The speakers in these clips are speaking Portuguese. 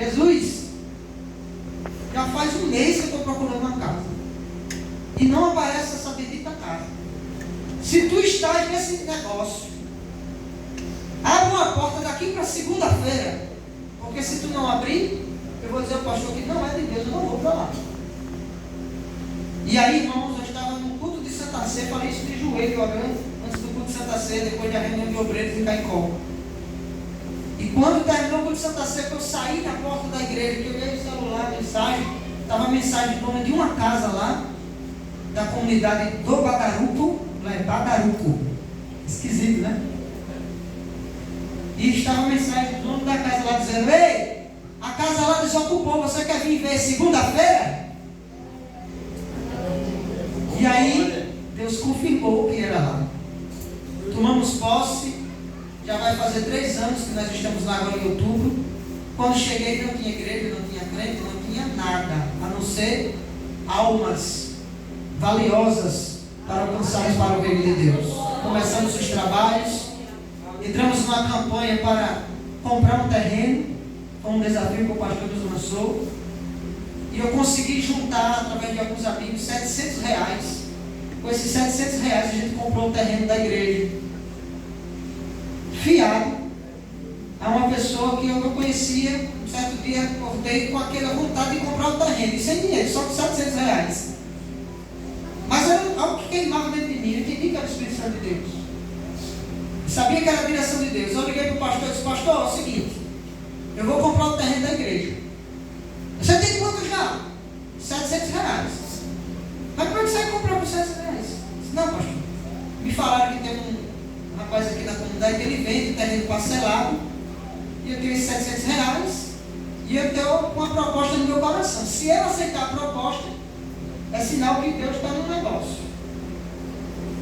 Jesus, já faz um mês que eu estou procurando uma casa. E não aparece essa bendita casa. Se tu estás nesse negócio, abre uma porta daqui para segunda-feira. Porque se tu não abrir, eu vou dizer ao pastor que não é de Deus, eu não vou para lá. E aí, irmãos, eu estava no culto de Santa Sé, falei isso de joelho, orando, antes do culto de Santa Sé, depois da reunião de obreiros em Caicó. E quando terminou o culto de Santa Sé, que eu saí da porta da igreja, que eu olhei o celular, mensagem, estava a mensagem do dono de uma casa lá, da comunidade do Badaruco, lá é Badaruco, esquisito, né? E estava a mensagem do dono da casa lá dizendo: ei, a casa lá desocupou, você quer vir ver segunda-feira? E aí, Deus confirmou que era lá. Tomamos posse, já vai fazer 3 anos que nós estamos lá agora em outubro. Quando cheguei não tinha igreja, não tinha crente, não tinha nada, a não ser almas valiosas para alcançarmos para o reino de Deus. Começamos os trabalhos, entramos numa campanha para comprar um terreno, foi um desafio que o pastor nos lançou, e eu consegui juntar, através de alguns amigos, R$700. Com esses R$700 a gente comprou o terreno da igreja, fiado a uma pessoa que eu não conhecia. Um certo dia acordei com aquela vontade de comprar o terreno, e sem dinheiro, só com R$700. Mas era algo que queimava dentro de mim. Eu entendi que era o Espírito Santo de Deus. Sabia que era a direção de Deus. Eu liguei para o pastor e disse: pastor, é o seguinte, eu vou comprar o terreno da igreja. Você tem quanto já? R$700. Mas como é que você vai comprar por R$700? Disse: não, pastor. Me falaram que tem um rapaz aqui na comunidade que ele vende terreno parcelado. E eu tenho esses R$700. E eu tenho uma proposta no meu coração. Se eu aceitar a proposta, é sinal que Deus está no negócio.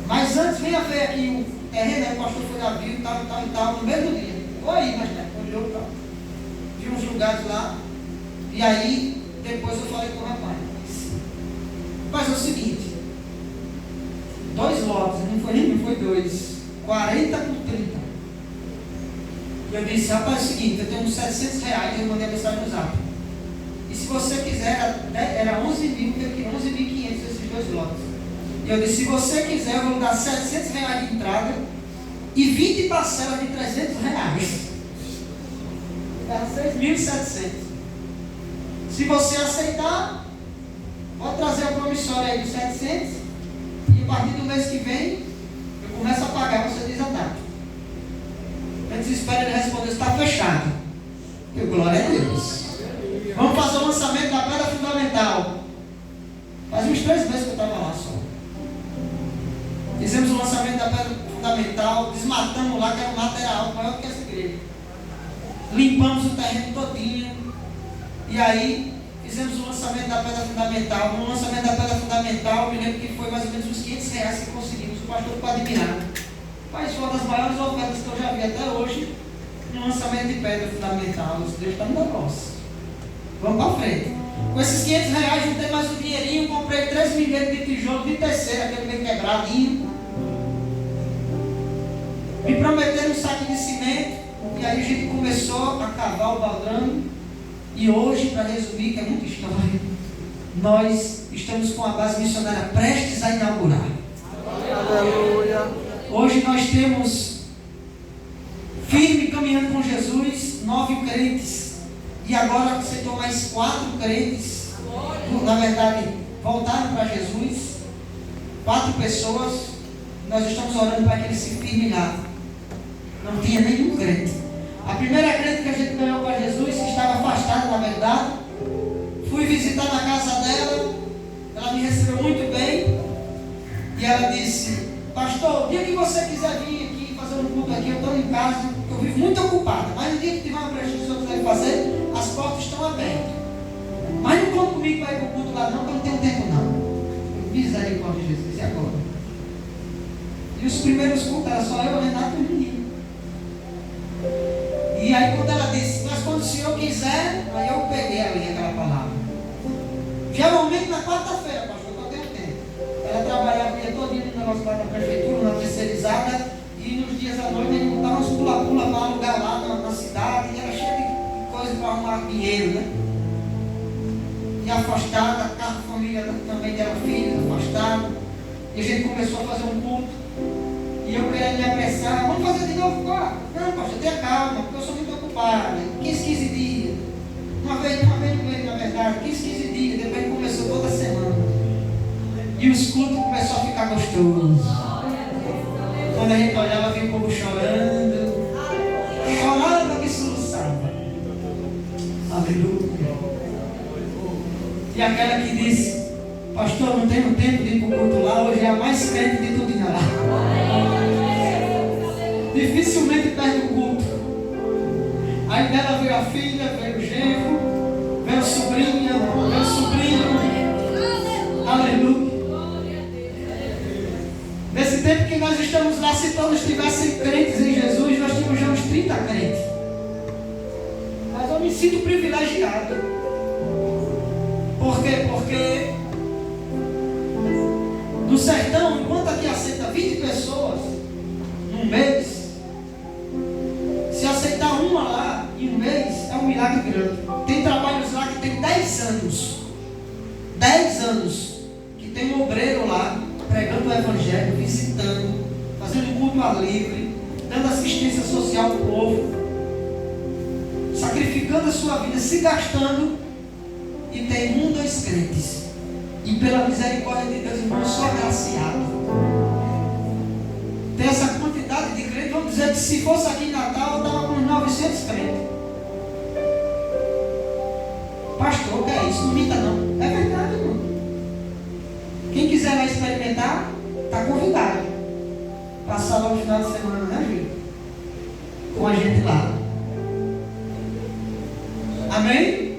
Mas antes, venha ver aqui o terreno, aí o pastor foi lá, viu, tal, no mesmo dia. Oi, mas olhou e tal. Vi uns lugares lá. E aí, depois eu falei com o rapaz: mas é o seguinte, 2 lotes, não foi nem, foi 2, 40 por 30. E eu disse: rapaz, é o seguinte, eu tenho uns R$700, eu mandei a mensagem no zap. E se você quiser, era 11.000, que 11.500 esses 2 lotes. E eu disse: se você quiser, eu vou dar R$700 de entrada e 20 parcelas de R$300. Era 6.700. Se você aceitar, pode trazer a promissória aí dos 700, e a partir do mês que vem, eu começo a pagar, você diz a data. Antes espera ele responder: está fechado. E glória a Deus. Vamos fazer o lançamento da pedra fundamental. Faz uns 3 meses que eu estava lá só. Fizemos o lançamento da pedra fundamental, desmatamos lá, que era um material maior que essa igreja. Limpamos o terreno todinho. E aí, fizemos o lançamento da pedra fundamental. No lançamento da pedra fundamental, eu me lembro que foi mais ou menos uns R$500 que conseguimos. O pastor ficou admirado. Mas foi uma das maiores ofertas que eu já vi até hoje no lançamento de pedra fundamental. Deus está no negócio. Vamos para frente. Com esses R$500, juntei mais um dinheirinho, comprei 3 milheiros de tijolo de terceira, aquele meio quebradinho. Me prometeram um saco de cimento, e aí a gente começou a cavar o baldrame. E hoje, para resumir, que é muita história, nós estamos com a base missionária prestes a inaugurar. Aleluia. Hoje nós temos, firme caminhando com Jesus, 9 crentes. E agora aceitou mais 4 crentes. Na verdade, voltaram para Jesus. 4 pessoas. Nós estamos orando para que eles se firmem lá. Não tinha nenhum crente. A primeira crente que a gente ganhou para Jesus, que estava afastada, na verdade, fui visitar na casa dela. Ela me recebeu muito bem. E ela disse: pastor, o dia que você quiser vir aqui fazer um culto aqui, eu estou em casa, eu vivo muito ocupada. Mas no dia que tiver uma brecha que o senhor quiser fazer, as portas estão abertas. Mas não conta comigo para ir para o culto lá não, porque eu não tenho tempo não. Misericórdia de Jesus, e agora? E os primeiros cultos era só eu, Renato e o menino. E aí quando ela disse: mas quando o senhor quiser, aí eu peguei ali aquela palavra. Geralmente na quarta-feira, pastor, que eu tenho tempo. Ela trabalhava o dia todo no negócio lá da prefeitura, na terceirizada, e nos dias à noite a gente botava uns pula-pula para alugar lá na cidade, e era cheio de coisa para para arrumar dinheiro, né? E afastada, a família também dela, filha, afastada. E a gente começou a fazer um culto. E eu querendo me apressar, vamos fazer de novo agora? Não, pastor, tenha calma, porque eu sou muito ocupado. 15 dias. Uma vez no mês, na verdade, 15 dias. Depois começou toda semana. E os cultos começaram a ficar gostosos. Quando a gente olhava, vinha o povo chorando. Chorava que soluçava. Aleluia. E aquela que disse: pastor, não tenho tempo de ir para o culto lá, hoje é a mais crente de tudo lá. Dificilmente perde o culto. Aí dela veio a filha, veio o genro, veio a sobrinha, veio o sobrinho. Aleluia. Nesse tempo que nós estamos lá, se todos estivessem crentes em Jesus, nós tínhamos já uns 30 crentes. Mas eu me sinto privilegiado. Por quê? Porque no sertão, enquanto aqui aceita 20 pessoas num mês, se aceitar uma lá em um mês, é um milagre grande. Tem trabalhos lá que tem 10 anos. 10 anos que tem um obreiro lá pregando o evangelho, visitando, fazendo culto ao livre, dando assistência social ao povo, sacrificando a sua vida, se gastando, e tem 1, 2 crentes. E pela misericórdia de Deus, irmão, eu sou agraciado. Tem essa quantidade de crentes. Vamos dizer que se fosse aqui em Natal, eu estava com uns 900 crentes. Pastor, o que é isso? Não minta não. É verdade, irmão. Quem quiser lá experimentar, está convidado. Passar lá no final de semana, né, Júlio? Com a gente lá. Amém?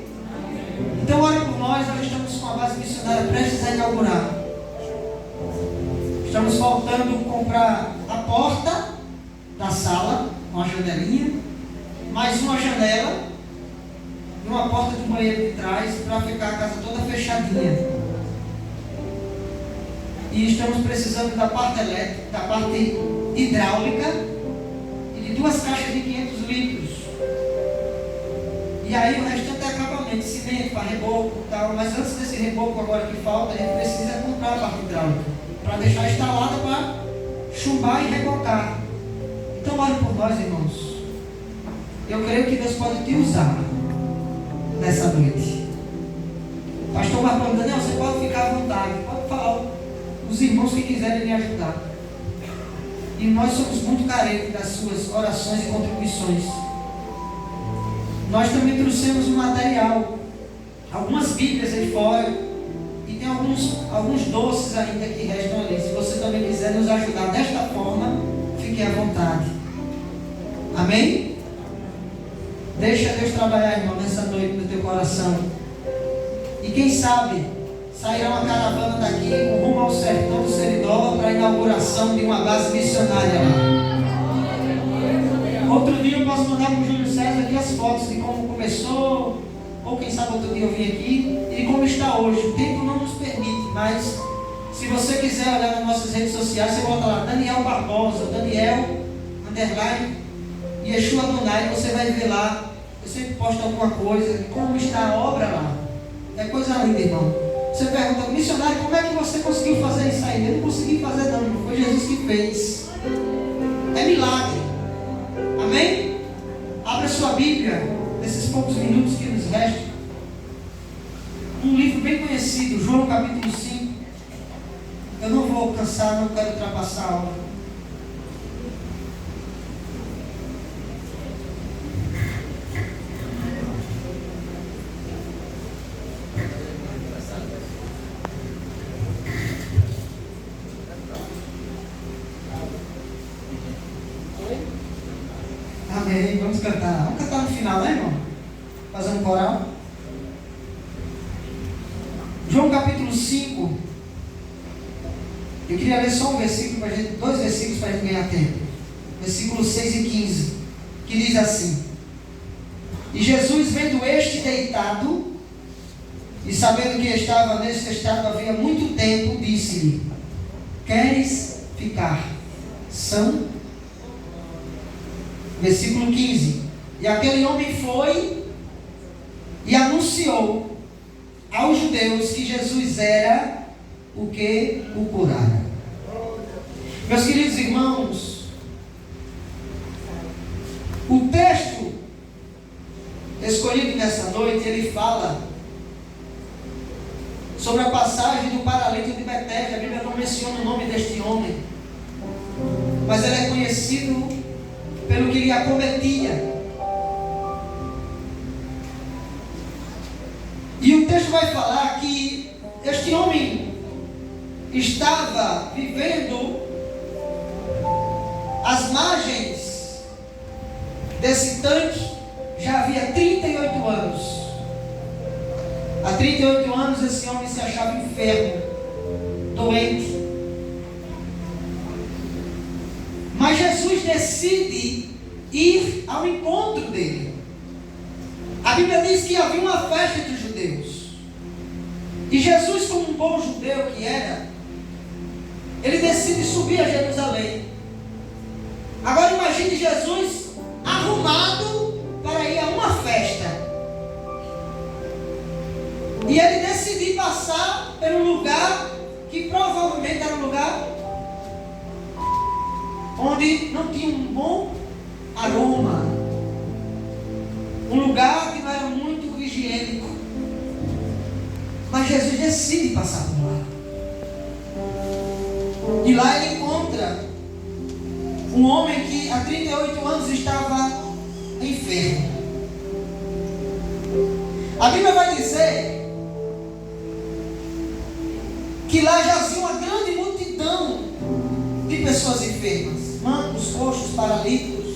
Então, ora por nós estamos com a base missionária prestes a inaugurar. Estamos faltando comprar a porta da sala, uma janelinha, mais uma janela e uma porta do banheiro de trás para ficar a casa toda fechadinha. E estamos precisando da parte elétrica, da parte hidráulica e de 2 caixas de 500 litros. E aí o restante é acabamento, cimento para reboco e tal. Mas antes desse reboco agora que falta, a gente precisa comprar a parte hidráulica para deixar instalada para chumbar e rebocar. Então ore por nós, irmãos. Eu creio que Deus pode te usar nessa noite. Pastor Marcão, Daniel, você pode ficar à vontade, pode falar os irmãos que quiserem me ajudar. E nós somos muito carentes das suas orações e contribuições. Nós também trouxemos um material, algumas bíblias aí fora, e tem alguns doces ainda que restam ali. Se você também quiser nos ajudar desta forma, fique à vontade. Amém? Deixa Deus trabalhar, irmão, nessa noite no teu coração. E quem sabe, sairá uma caravana daqui com rumo ao sertão do Seridó para a inauguração de uma base missionária lá. Outro dia eu posso mandar para o Júlio César aqui as fotos de como começou, ou quem sabe outro dia eu vim aqui, e de como está hoje. O tempo não nos permite, mas se você quiser olhar nas nossas redes sociais, você bota lá Daniel Barbosa, Daniel _ Yeshua Adonai, você vai ver lá. Eu sempre posto alguma coisa, como está a obra lá. É coisa linda, irmão. Você pergunta, missionário, como é que você conseguiu fazer isso aí? Eu não consegui fazer não, irmão. Foi Jesus que fez. É milagre. Amém? Abra sua Bíblia, nesses poucos minutos que nos restam. Um livro bem conhecido, João capítulo 5. Eu não vou alcançar, não quero ultrapassar a hora. Amém, vamos cantar. Vamos cantar no final, né, irmão? Fazer um coral. João capítulo 5. Eu queria ler só um versículo para gente, 2 versículos para a gente ganhar tempo. Versículos 6 e 15. Que diz assim: E Jesus, vendo este deitado, e sabendo que estava nesse estado havia muito tempo, disse-lhe: Queres ficar são? Versículo 15. E aquele homem foi anunciou aos judeus que Jesus era o que o curara. Meus queridos irmãos, o texto escolhido nessa noite, ele fala sobre a passagem do paralítico de Betesda. A Bíblia não menciona o nome deste homem, mas ele é conhecido pelo que lhe acometia. E o texto vai falar que este homem estava vivendo às margens desse tanque já havia 38 anos. Há 38 anos esse homem se achava enfermo, doente. Mas Jesus decide ir ao encontro dele. A Bíblia diz que havia uma festa entre os judeus. E Jesus, como um bom judeu que era, ele decide subir a Jerusalém. Agora imagine Jesus arrumado para ir a uma festa. E ele decidiu passar pelo lugar que provavelmente era um lugar onde não tinha um bom aroma, um lugar que não era muito higiênico. Mas Jesus decide passar por lá. E lá ele encontra um homem que há 38 anos estava enfermo. A Bíblia vai dizer que lá jazia uma grande multidão de pessoas enfermas, mancos, coxos, paralíticos,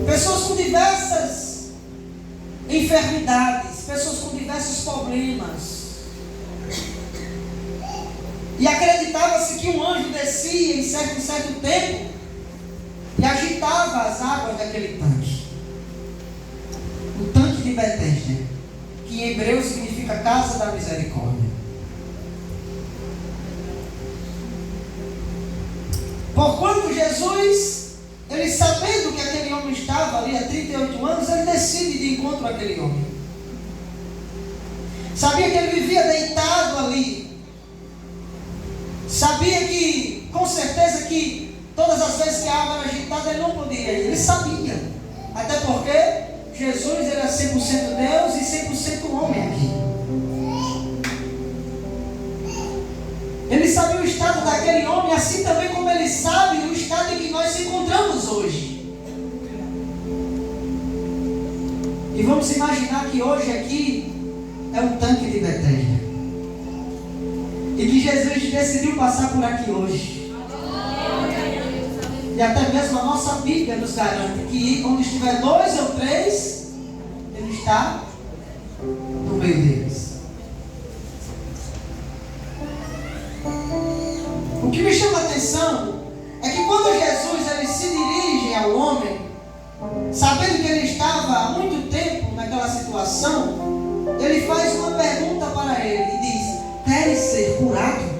pessoas com diversas enfermidades, pessoas com diversos problemas. E acreditava-se que um anjo descia em certo tempo e agitava as águas daquele tanque. O tanque de Betesda, que em hebreu significa casa da misericórdia. Porquanto Jesus, ele sabendo que aquele homem estava ali há 38 anos, ele decide de encontro àquele homem. Sabia que ele vivia deitado ali. Sabia que, com certeza, que todas as vezes que a água era agitada, ele não podia ir. Ele sabia. Até porque Jesus era 100% Deus e 100% homem aqui. Ele sabia o estado daquele homem, assim também como ele sabe o estado em que nós nos encontramos hoje. E vamos imaginar que hoje aqui é um tanque de Betesda. E que Jesus decidiu passar por aqui hoje. E até mesmo a nossa Bíblia nos garante que onde estiver 2 ou 3, Ele está no meio deles. O que me chama a atenção é que quando Jesus ele se dirige ao homem, sabendo que ele estava há muito tempo naquela situação, ele faz uma pergunta para ele e diz: queres ser curado?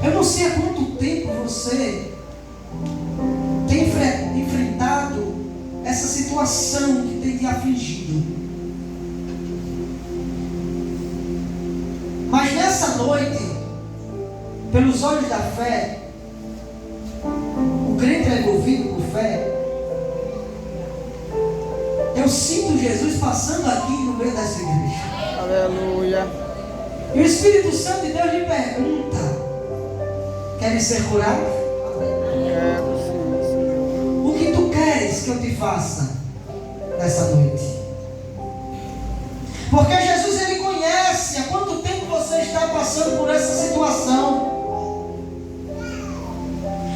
Eu não sei há quanto tempo você tem enfrentado essa situação que tem te afligido. Mas nessa noite, pelos olhos da fé, o crente é movido por fé. Eu sinto Jesus passando aqui no meio dessa igreja. Aleluia. E o Espírito Santo de Deus lhe pergunta: queres ser curado? Quero sim. O que tu queres que eu te faça nessa noite? Porque Jesus ele conhece há quanto tempo você está passando por essa situação.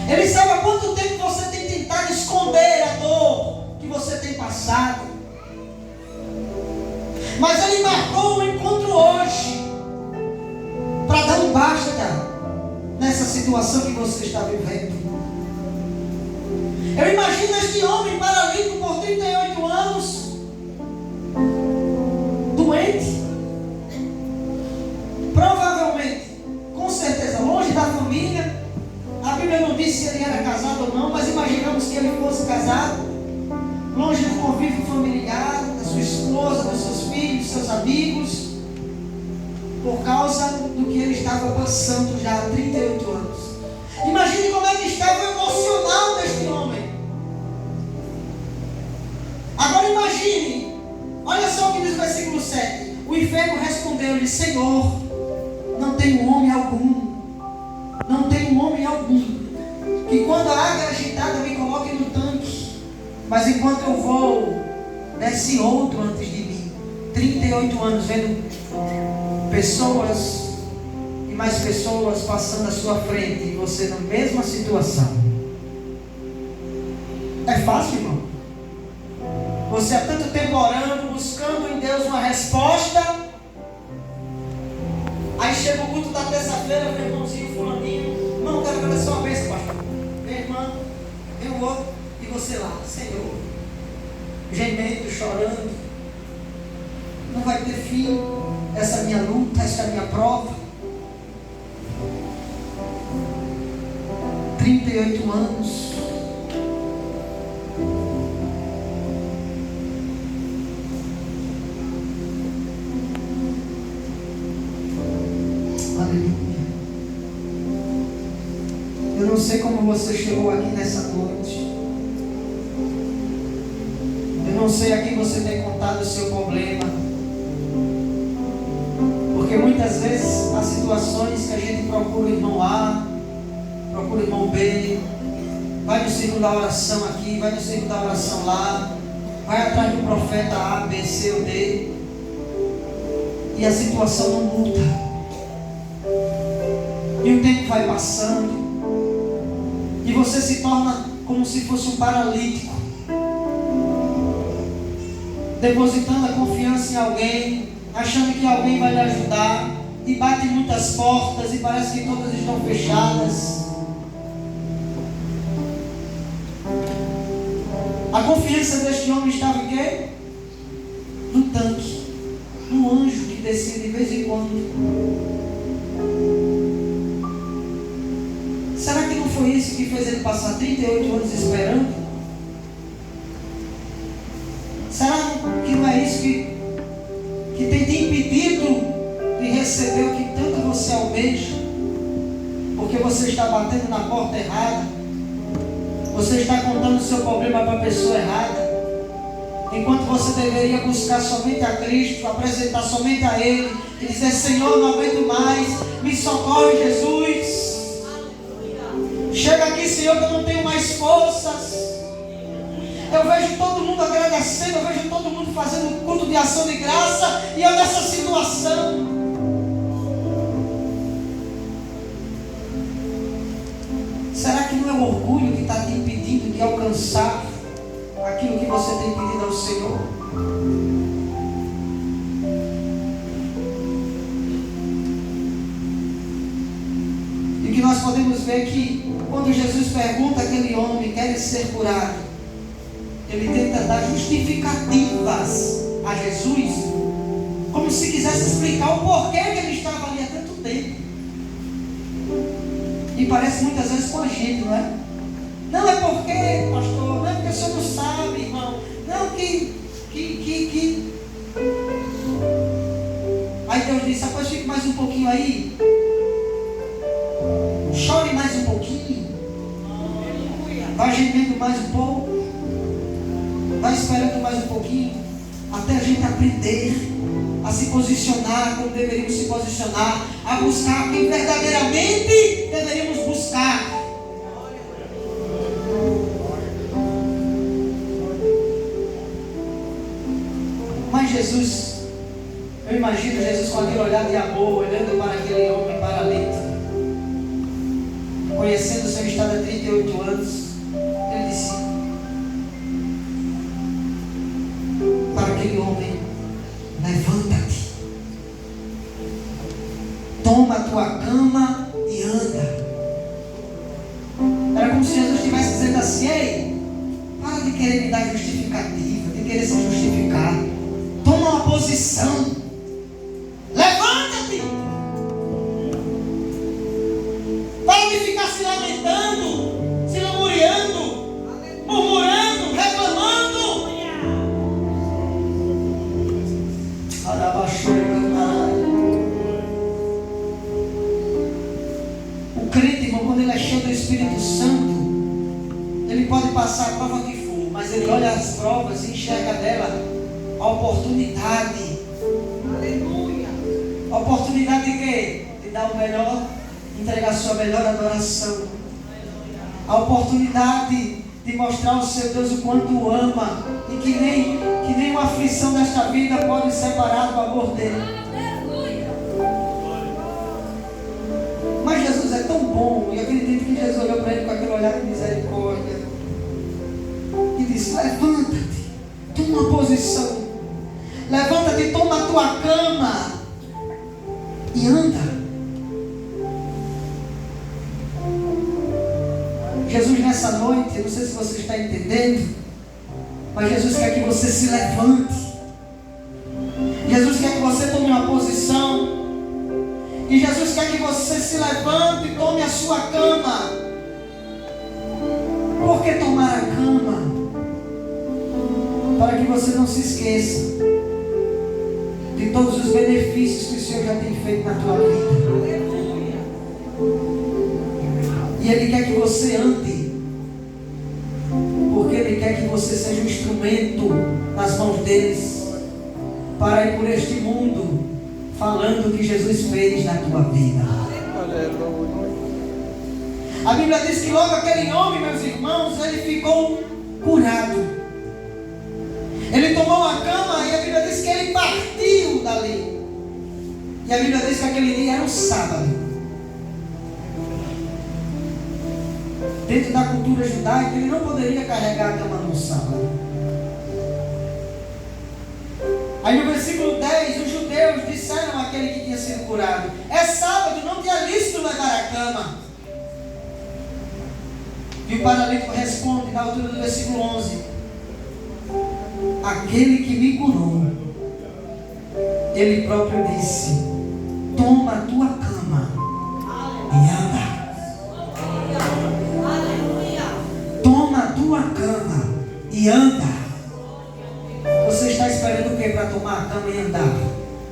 Ele sabe há quanto tempo você tem tentado esconder a dor que você tem passado. Mas ele marcou um encontro hoje para dar um basta nessa situação que você está vivendo. Eu imagino este homem paralítico por 38 anos, doente, provavelmente, com certeza, longe da família. A Bíblia Bíblia não diz se ele era casado ou não, mas imaginamos que ele fosse casado, longe do convívio familiar, da sua esposa, dos seus filhos, dos seus amigos, por causa do que ele estava passando já há 38 anos. Imagine como é que estava o emocional deste homem. Agora imagine, olha só o que diz o versículo 7. O enfermo respondeu-lhe: Senhor, não tem homem algum, que quando a água é agitada me coloque no tanque, mas enquanto eu vou, desce outro antes de mim. 38 anos vendo pessoas e mais pessoas passando à sua frente, e você na mesma situação. É fácil, irmão? Você há tanto tempo orando, buscando em Deus uma resposta, aí chega o culto da terça-feira, meu irmãozinho fulaninho: irmão, quero agradecer uma vez, pastor. Minha irmã, eu vou, e você lá: Senhor, gemendo, chorando, não vai ter fim essa minha luta, essa minha prova. 38 anos. Aleluia. Eu não sei como você chegou aqui nessa noite. Eu não sei a quem você tem contado o seu problema. Porque muitas vezes há situações que a gente procura o irmão A, procura o irmão B, vai no círculo da oração aqui, vai no círculo da oração lá, vai atrás do profeta A, B, C ou D, e a situação não muda. E o tempo vai passando, e você se torna como se fosse um paralítico, depositando a confiança em alguém, achando que alguém vai lhe ajudar, e bate muitas portas e parece que todas estão fechadas. A confiança deste homem estava em quê? No tanque, no anjo que descia de vez em quando. Será que não foi isso que fez ele passar 38 anos esperando? Será que não é isso que tem te impedido de receber o que tanto você almeja? Porque você está batendo na porta errada, você está contando o seu problema para a pessoa errada, enquanto você deveria buscar somente a Cristo, apresentar somente a Ele e dizer: Senhor, não aguento mais, me socorre, Jesus. Chega aqui, Senhor, que eu não tenho mais forças. Eu vejo todo mundo agradecendo, eu vejo todo mundo fazendo culto de ação de graça, e eu nessa situação. Será que não é o orgulho que está te impedindo de alcançar aquilo que você tem pedido ao Senhor? E o que nós podemos ver é que quando Jesus pergunta àquele homem: quer ser curado? Ele tenta dar justificativas a Jesus, como se quisesse explicar o porquê que ele estava ali há tanto tempo. E parece muitas vezes com a gente, não é? Não é porque, pastor, não é porque o senhor não sabe, irmão. Não, que... Aí Deus disse: após fique mais um pouquinho aí. Chore mais um pouquinho. Vai gemendo mais um pouco. Vai esperando mais um pouquinho, até a gente aprender a se posicionar como deveríamos se posicionar, a buscar quem verdadeiramente deveríamos buscar. Mas Jesus, eu imagino Jesus com aquele olhar de amor, olhando para aquele homem paralítico, conhecendo o seu estado há 38 anos, ele disse para aquele homem: levanta-te, toma a tua cama e anda. Era como se Jesus estivesse dizendo assim: ei, para de querer me dar justificativa, de querer se justificar. Toma uma posição, levanta-te, para de ficar se lamentando. Espírito Santo, ele pode passar a prova que for, mas ele olha as provas e enxerga dela a oportunidade. Aleluia. A oportunidade de quê? De dar o melhor, entregar a sua melhor adoração. A oportunidade de mostrar ao seu Deus o quanto o ama e que nem uma aflição desta vida pode separar do amor dele. Mas Jesus é tão bom, e eu acredito que Jesus olhou para ele com aquele olhar de misericórdia e disse: levanta-te, toma uma posição, levanta-te, toma a tua cama e anda. Jesus nessa noite, eu não sei se você está entendendo, mas Jesus quer que você se levante. Jesus quer que você tome uma posição. E Jesus quer que você se levante e tome a sua cama. Por que tomar a cama? Para que você não se esqueça de todos os benefícios que o Senhor já tem feito na tua vida. E Ele quer que você ande, porque Ele quer que você seja um instrumento nas mãos deles, para ir por este mundo falando o que Jesus fez na tua vida. Aleluia. A Bíblia diz que logo aquele homem, meus irmãos, ele ficou curado. Ele tomou a cama e a Bíblia diz que ele partiu dali. E a Bíblia diz que aquele dia era um sábado. Dentro da cultura judaica, ele não poderia carregar a cama no sábado. Aí no versículo 10, os judeus disseram àquele que tinha sido curado: é sábado, não te é lícito levar a cama. E o paralítico responde na altura do versículo 11: aquele que me curou, ele próprio disse: toma a tua cama e anda. Toma a tua cama e anda. Você está esperando o que para tomar a cama e andar?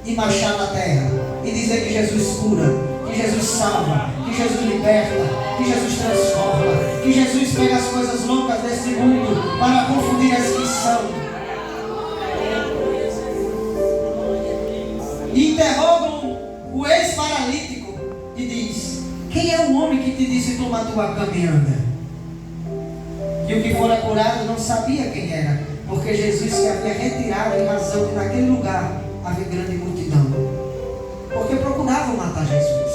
E marchar na terra e dizer que Jesus cura, que Jesus salva, que Jesus liberta, que Jesus transforma, que Jesus pega as coisas loucas desse mundo para confundir as que são. E interrogam o ex-paralítico e diz: quem é o homem que te disse toma a tua cama e anda? E o que fora curado não sabia quem era, porque Jesus se havia retirado em razão de naquele lugar havia grande multidão, porque procuravam matar Jesus.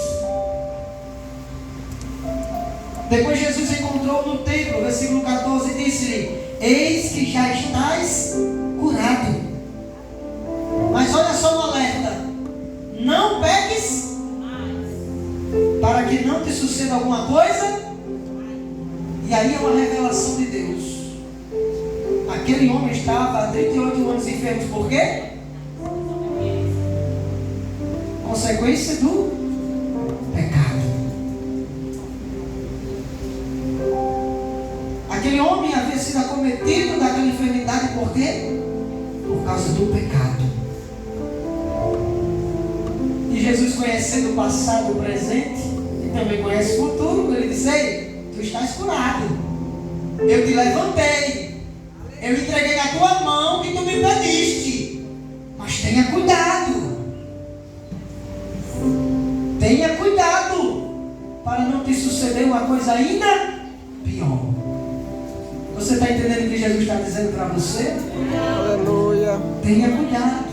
Depois Jesus encontrou no templo, versículo 14, e disse-lhe: eis que já estás curado. Mas olha só o alerta: não peques, para que não te suceda alguma coisa. E aí é uma revelação de Deus. Aquele homem estava há 38 anos enfermo. Por quê? Consequência do pecado. Aquele homem havia sido acometido daquela enfermidade. Por quê? Por causa do pecado. E Jesus, conhecendo o passado, o presente, e também conhece o futuro, ele disse: ei, tu estás curado, eu te levantei, eu entreguei na tua mão que tu me pediste, mas tenha cuidado, para não te suceder uma coisa ainda pior. Você está entendendo o que Jesus está dizendo para você? Aleluia. Tenha cuidado,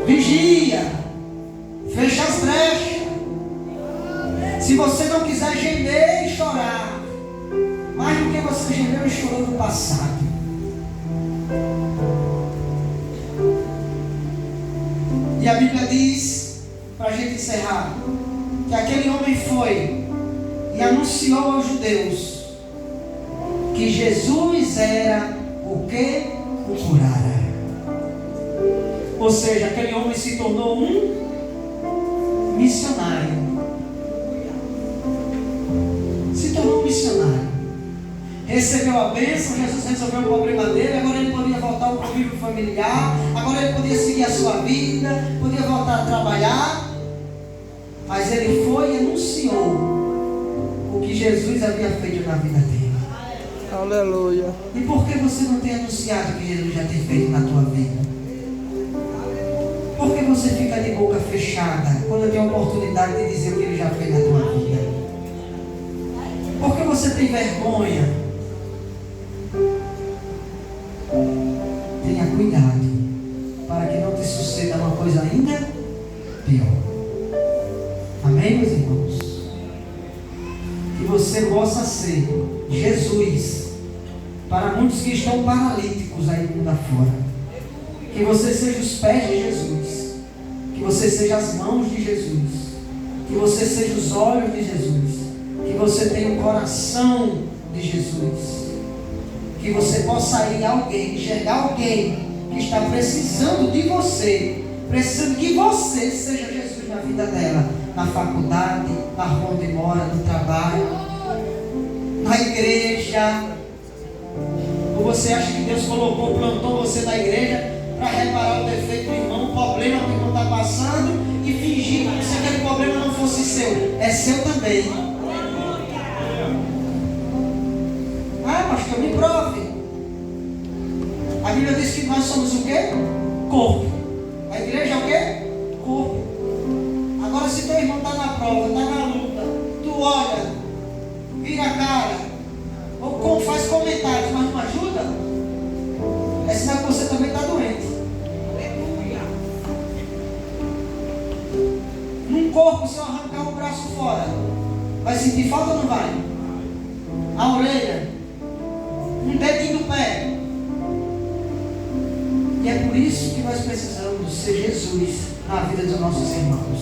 vigia, fecha as brechas. Se você não quiser gemer e chorar, mais do que você gemeu e chorou no passado. E a Bíblia diz, para a gente encerrar, que aquele homem foi e anunciou aos judeus que Jesus era o que o curara. Ou seja, aquele homem se tornou um missionário. Se tornou um missionário. Recebeu a bênção, Jesus resolveu o problema dele, agora ele podia voltar ao convívio familiar, agora ele podia seguir a sua vida, podia voltar a trabalhar, mas ele foi e anunciou o o que Jesus havia feito na vida dele. Aleluia. E por que você não tem anunciado o que Jesus já tem feito na tua vida? Por que você fica de boca fechada quando tem a oportunidade de dizer o que ele já fez na tua vida? Por que você tem vergonha? Tenha cuidado para que não te suceda uma coisa ainda pior. Amém, meus irmãos? Que você possa ser Jesus para muitos que estão paralíticos aí no mundo afora. Que você seja os pés de Jesus. Que você seja as mãos de Jesus. Que você seja os olhos de Jesus. Que você tenha o coração de Jesus. Que você possa ir a alguém, enxergar alguém que está precisando de você, precisando que você seja Jesus na vida dela, na faculdade, na rua onde mora, no trabalho, na igreja. Ou você acha que Deus colocou, plantou você na igreja para reparar o defeito do irmão, o problema que o irmão está passando e fingir como se aquele problema não fosse seu? É seu também. Ah, pastor, me prove. A Bíblia diz que nós somos o quê? Corpo. A igreja é o quê? Corpo. Agora, se teu irmão está na prova, está na luta, tu olha, vira a cara, ou faz comentários, mas não ajuda, é sinal que você também está doente. Num corpo, se eu arrancar o braço fora, vai sentir falta ou não vai? A orelha, um dedinho do pé. E é por isso que nós precisamos ser Jesus na vida dos nossos irmãos.